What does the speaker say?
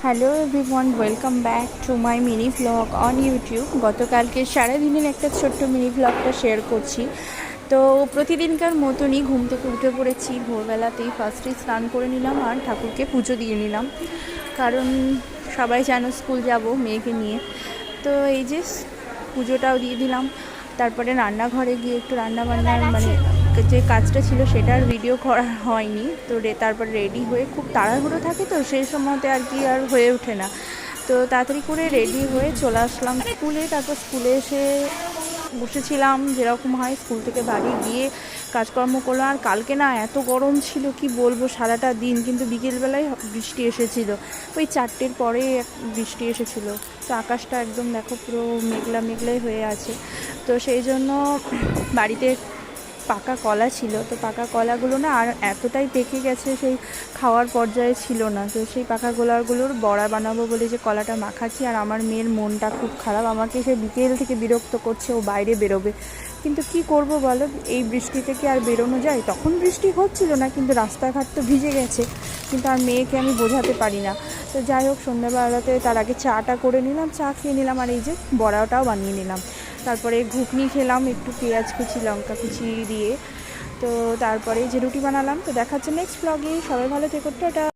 Hello everyone, welcome back to my mini vlog on YouTube. গতকালকে সারাদিনের একটা ছোট্ট মিনি ভ্লগটা শেয়ার করছি। তো প্রতিদিনকার মতনই ঘুম থেকে উঠে পড়েছি ভোরবেলাতেই। ফার্স্টেই স্নান করে নিলাম আর ঠাকুরকে পুজো দিয়ে নিলাম, কারণ সবাই জানো স্কুল যাব মেয়েকে নিয়ে। তো এই যে পুজোটাও দিয়ে দিলাম। তারপরে রান্নাঘরে গিয়ে একটু রান্নাবান্নার যে কাজটা ছিল সেটার ভিডিও করা হয়নি। তো তারপর রেডি হয়ে খুব তাড়াহুড়ো থাকে, তো সেই সময়তে আর কি আর হয়ে ওঠে না। তো তাড়াতাড়ি করে রেডি হয়ে চলে আসলাম স্কুলে। তারপর স্কুলে এসে বসেছিলাম, যেরকম হয় স্কুল থেকে বাড়ি গিয়ে কাজকর্ম করলাম। আর কালকে না এত গরম ছিল কি বলবো, সারাটা দিন। কিন্তু বিকেলবেলায় বৃষ্টি এসেছিল, ওই 4টের পরে বৃষ্টি এসেছিল। তো আকাশটা একদম দেখো পুরো মেঘলা মেঘলাই হয়ে আছে। তো সেই জন্য বাড়িতে পাকা কলা ছিল, তো পাকা কলাগুলো না আর এতটাই পেকে গেছে, সেই খাওয়ার পর্যায়ে ছিল না। তো সেই পাকা কলাগুলোর বড়া বানাবো বলে যে কলাটা মাখাচ্ছি। আর আমার মেয়ের মনটা খুব খারাপ, আমাকে সে বিকেল থেকে বিরক্ত করছে ও বাইরে বেরোবে। কিন্তু কি করব বলো, এই বৃষ্টি থেকে আর বেরোনো যায়? তখন বৃষ্টি হচ্ছিল না, কিন্তু রাস্তাঘাট তো ভিজে গেছে। কিন্তু আর মেয়েকে আমি বোঝাতে পারি না। তো যাই হোক, সন্ধ্যাবেলাতে তার আগে চাটা করে নিলাম, চা খেয়ে নিলাম, আর এই যে বড়াটাও বানিয়ে নিলাম। তারপরে ঘুগনি খেলাম একটু পেঁয়াজ কুচি লঙ্কা কুচি দিয়ে। তো তারপরে যে রুটি বানালাম। তো দেখাচ্ছে নেক্সট ব্লগে। সবাই ভালো থেকো, টাটা।